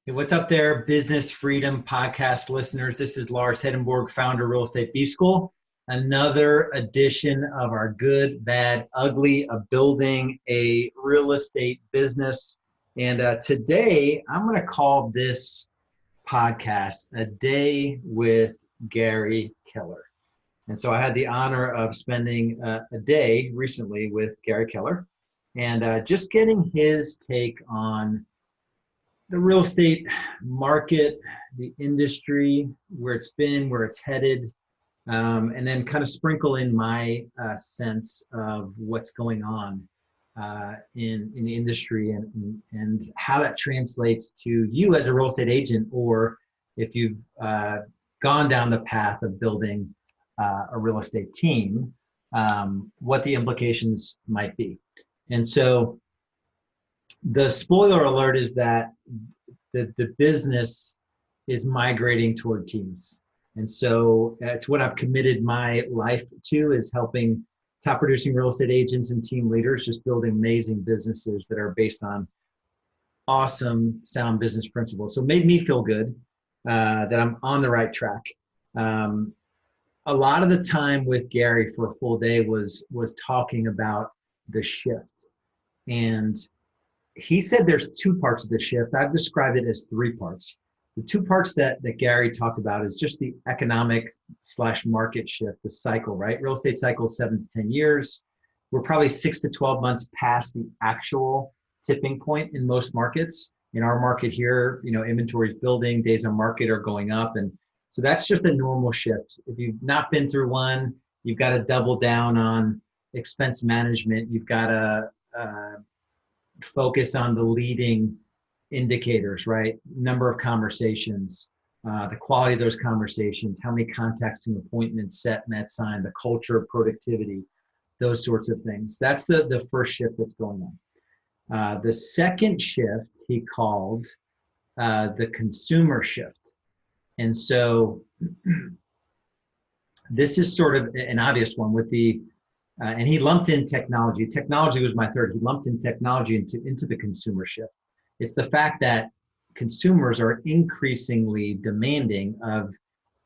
Hey, what's up there, Business Freedom Podcast listeners? This is Lars Hedenborg, founder of Real Estate B School. Another edition of our good, bad, ugly of building a real estate business. And today, I'm going to call this podcast A Day with Gary Keller. And so I had the honor of spending a day recently with Gary Keller and just getting his take on the real estate market, the industry, where it's been, where it's headed, and then kind of sprinkle in my sense of what's going on in the industry and how that translates to you as a real estate agent, or if you've gone down the path of building a real estate team, what the implications might be. And so the spoiler alert is that the business is migrating toward teams. And so it's what I've committed my life to, is helping top producing real estate agents and team leaders just build amazing businesses that are based on awesome, sound business principles. So it made me feel good that I'm on the right track. A lot of the time with Gary for a full day was talking about the shift. And he said there's two parts of the shift. I've described it as three parts. The two parts that Gary talked about is just the economic/market shift, the cycle, right? Real estate cycle is 7 to 10 years. We're probably 6 to 12 months past the actual tipping point in most markets. In our market here, inventory is building, days on market are going up. And so that's just a normal shift. If you've not been through one, you've got to double down on expense management. You've got to focus on the leading indicators, right? Number of conversations, the quality of those conversations, how many contacts to appointments set, met, signed, the culture of productivity, those sorts of things. That's the first shift that's going on. The second shift he called the consumer shift. And so this is sort of an obvious one with the and he lumped in technology. Technology was my third. He lumped in technology into the consumer shift. It's the fact that consumers are increasingly demanding of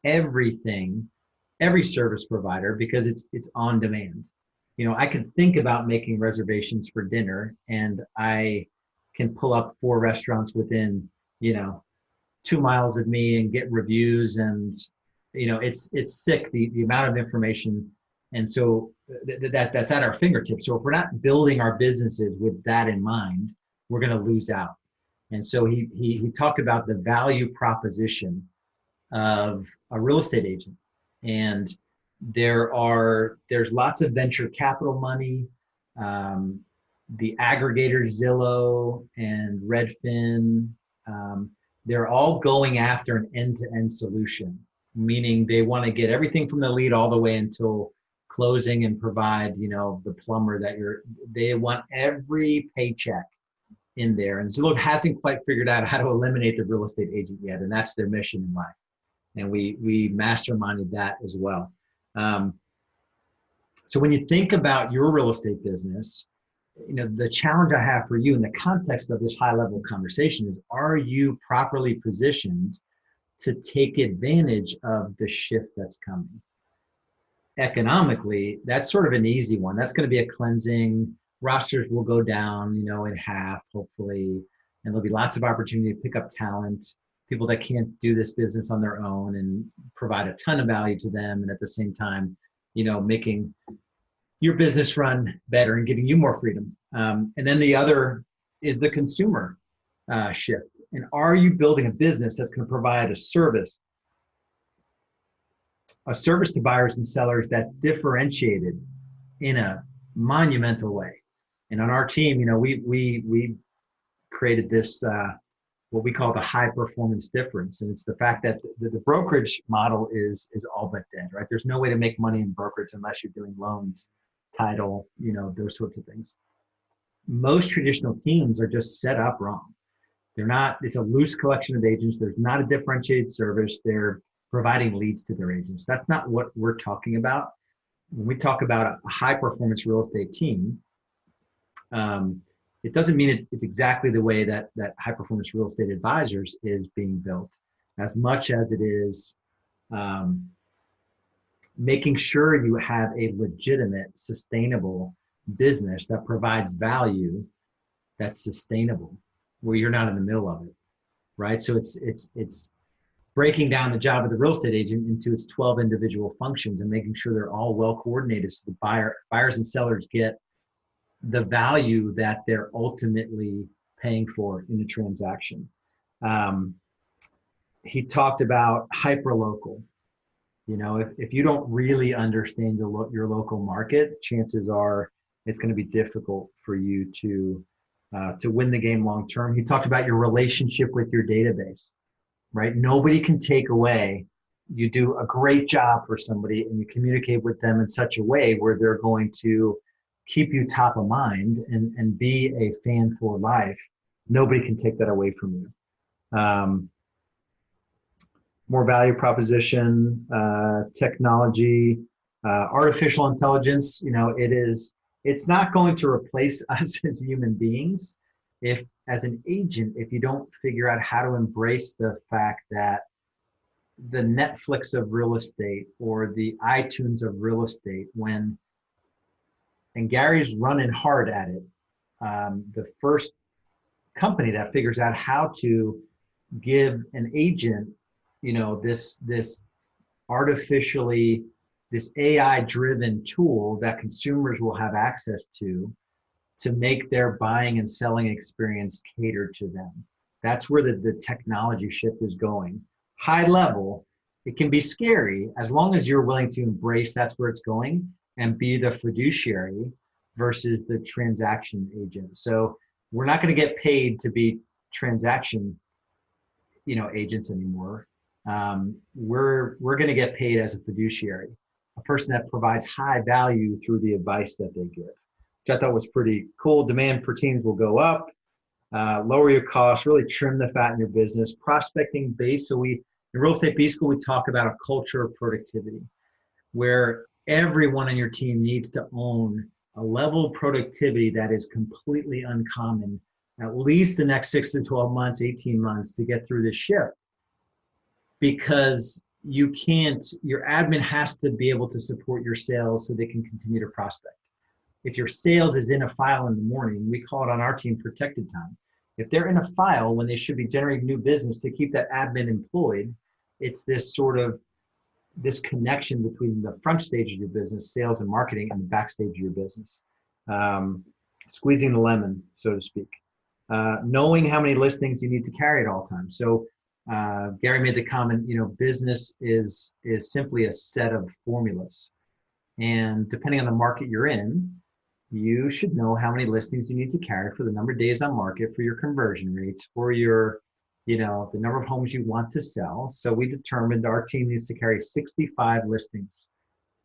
everything, every service provider, because it's on demand. I can think about making reservations for dinner, and I can pull up 4 restaurants within 2 miles of me and get reviews, and it's sick, the amount of information. And so that's at our fingertips. So if we're not building our businesses with that in mind, we're going to lose out. And so he talked about the value proposition of a real estate agent. And there's lots of venture capital money, the aggregators Zillow and Redfin, they're all going after an end-to-end solution, meaning they want to get everything from the lead all the way until closing and provide, the plumber they want every paycheck in there. And Zillow hasn't quite figured out how to eliminate the real estate agent yet. And that's their mission in life. And we masterminded that as well. So when you think about your real estate business, the challenge I have for you in the context of this high level conversation is, are you properly positioned to take advantage of the shift that's coming? Economically, that's sort of an easy one. That's going to be a cleansing. Rosters will go down, in half, hopefully, and there'll be lots of opportunity to pick up talent, people that can't do this business on their own, and provide a ton of value to them, and at the same time, making your business run better and giving you more freedom. And then the other is the consumer shift. And are you building a business that's going to provide a service to buyers and sellers that's differentiated in a monumental way? And on our team, we created this, what we call the high performance difference. And it's the fact that the brokerage model is all but dead, right? There's no way to make money in brokerage unless you're doing loans, title, those sorts of things. Most traditional teams are just set up wrong. It's a loose collection of agents. There's not a differentiated service. They're providing leads to their agents. That's not what we're talking about. When we talk about a high performance real estate team, it doesn't mean it's exactly the way that high performance real estate advisors is being built, as much as it is um, making sure you have a legitimate, sustainable business that provides value that's sustainable, where you're not in the middle of it, right? So it's breaking down the job of the real estate agent into its 12 individual functions and making sure they're all well coordinated so the buyers and sellers get the value that they're ultimately paying for in the transaction. He talked about hyperlocal. You know, if you don't really understand your local market, chances are it's going to be difficult for you to win the game long term. He talked about your relationship with your database, right? Nobody can take away. You do a great job for somebody and you communicate with them in such a way where they're going to keep you top of mind and be a fan for life. Nobody can take that away from you. More value proposition, technology, artificial intelligence. You know, it's not going to replace us as human beings. If, as an agent, if you don't figure out how to embrace the fact that the Netflix of real estate or the iTunes of real estate, and Gary's running hard at it, the first company that figures out how to give an agent, you know, this AI driven tool that consumers will have access to make their buying and selling experience cater to them. That's where the technology shift is going. High level, it can be scary as long as you're willing to embrace that's where it's going and be the fiduciary versus the transaction agent. So we're not going to get paid to be transaction, you know, agents anymore. We're going to get paid as a fiduciary, a person that provides high value through the advice that they give, which I thought was pretty cool. Demand for teams will go up, lower your costs, really trim the fat in your business. Prospecting base. So in Real Estate B School, we talk about a culture of productivity where everyone on your team needs to own a level of productivity that is completely uncommon, at least the next 6 to 12 months, 18 months to get through this shift. Because your admin has to be able to support your sales so they can continue to prospect. If your sales is in a file in the morning, we call it on our team protected time. If they're in a file when they should be generating new business to keep that admin employed, it's this connection between the front stage of your business, sales and marketing, and the backstage of your business. Squeezing the lemon, so to speak. Knowing how many listings you need to carry at all times. So Gary made the comment, you know, business is simply a set of formulas. And depending on the market you're in, you should know how many listings you need to carry for the number of days on market, for your conversion rates, for your, you know, the number of homes you want to sell. So we determined our team needs to carry 65 listings.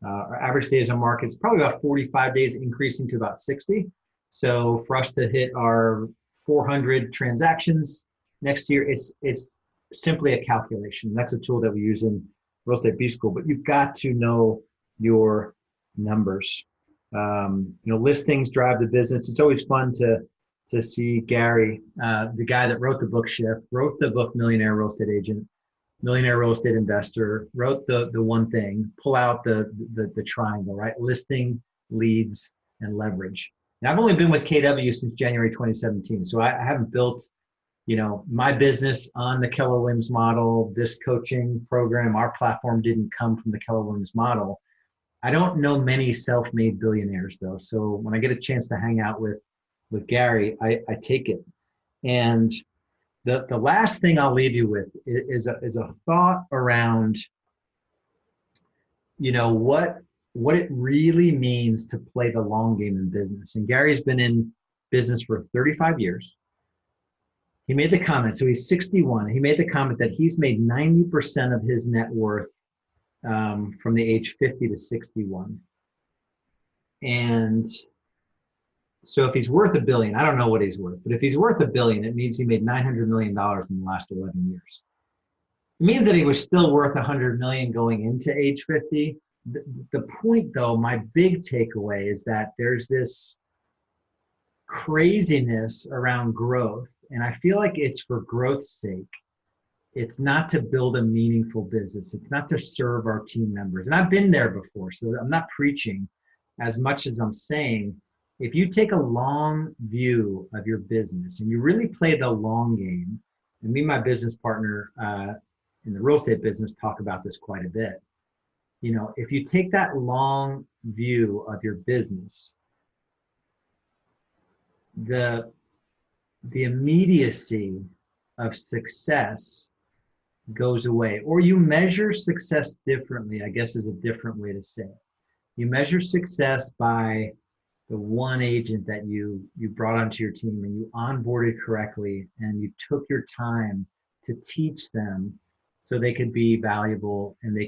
Our average days on market is probably about 45 days, increasing to about 60. So for us to hit our 400 transactions next year, it's simply a calculation. That's a tool that we use in Real Estate B School, but you've got to know your numbers. You know, listings drive the business. It's always fun to see Gary, the guy that wrote the book Shift, wrote the book Millionaire Real Estate Agent, Millionaire Real Estate Investor, wrote the one thing, pull out the triangle, right? Listing, leads, and leverage. And I've only been with KW since January 2017, so I haven't built, you know, my business on the Keller Williams model. This coaching program, our platform didn't come from the Keller Williams model. I don't know many self-made billionaires though. So when I get a chance to hang out with Gary, I take it. And the last thing I'll leave you with is a thought around, you know, what it really means to play the long game in business. And Gary's been in business for 35 years. He made the comment, so he's 61. He made the comment that he's made 90% of his net worth from the age 50 to 61. And so if he's worth $1 billion, I don't know what he's worth, but if he's worth $1 billion, it means he made $900 million in the last 11 years. It means that he was still worth $100 million going into age 50. The point though, my big takeaway is that there's this craziness around growth, and I feel like it's for growth's sake. It's not to build a meaningful business. It's not to serve our team members. And I've been there before, so I'm not preaching as much as I'm saying. If you take a long view of your business and you really play the long game, and me and my business partner in the real estate business talk about this quite a bit. You know, if you take that long view of your business, the immediacy of success goes away, or you measure success differently, I guess is a different way to say it. You measure success by the one agent that you brought onto your team and you onboarded correctly and you took your time to teach them so they could be valuable and they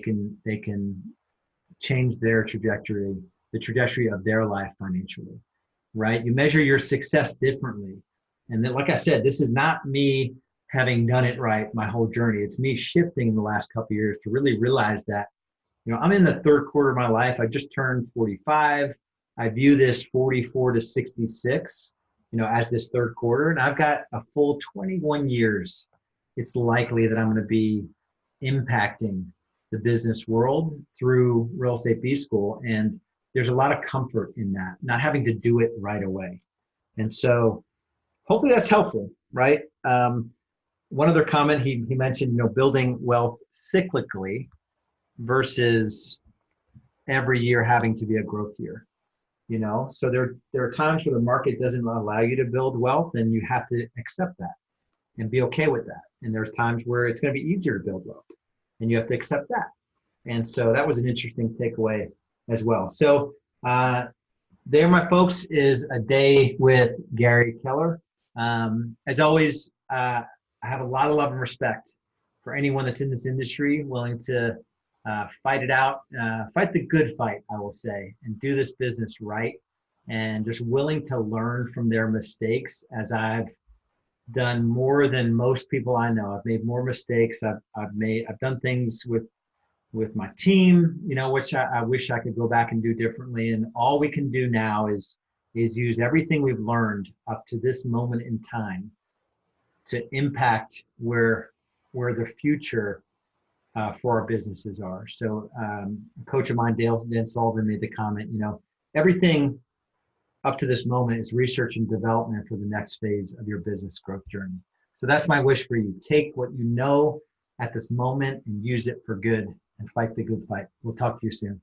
can change their trajectory, the trajectory of their life financially, right? You measure your success differently. And then, like I said, this is not me having done it right my whole journey. It's me shifting in the last couple of years to really realize that, you know, I'm in the third quarter of my life. I just turned 45. I view this 44 to 66, you know, as this third quarter. And I've got a full 21 years. It's likely that I'm going to be impacting the business world through Real Estate B School. And there's a lot of comfort in that, not having to do it right away. And so hopefully that's helpful, right? One other comment he mentioned, you know, building wealth cyclically versus every year having to be a growth year, you know? So there are times where the market doesn't allow you to build wealth and you have to accept that and be okay with that. And there's times where it's going to be easier to build wealth and you have to accept that. And so that was an interesting takeaway as well. So there, my folks, is a day with Gary Keller. As always, I have a lot of love and respect for anyone that's in this industry, willing to fight it out, fight the good fight, I will say, and do this business right, and just willing to learn from their mistakes. As I've done more than most people I know, I've made more mistakes. I've done things with my team, you know, which I wish I could go back and do differently. And all we can do now is use everything we've learned up to this moment in time to impact where the future for our businesses are. So a coach of mine, Dan Sullivan, made the comment, you know, everything up to this moment is research and development for the next phase of your business growth journey. So that's my wish for you. Take what you know at this moment and use it for good and fight the good fight. We'll talk to you soon.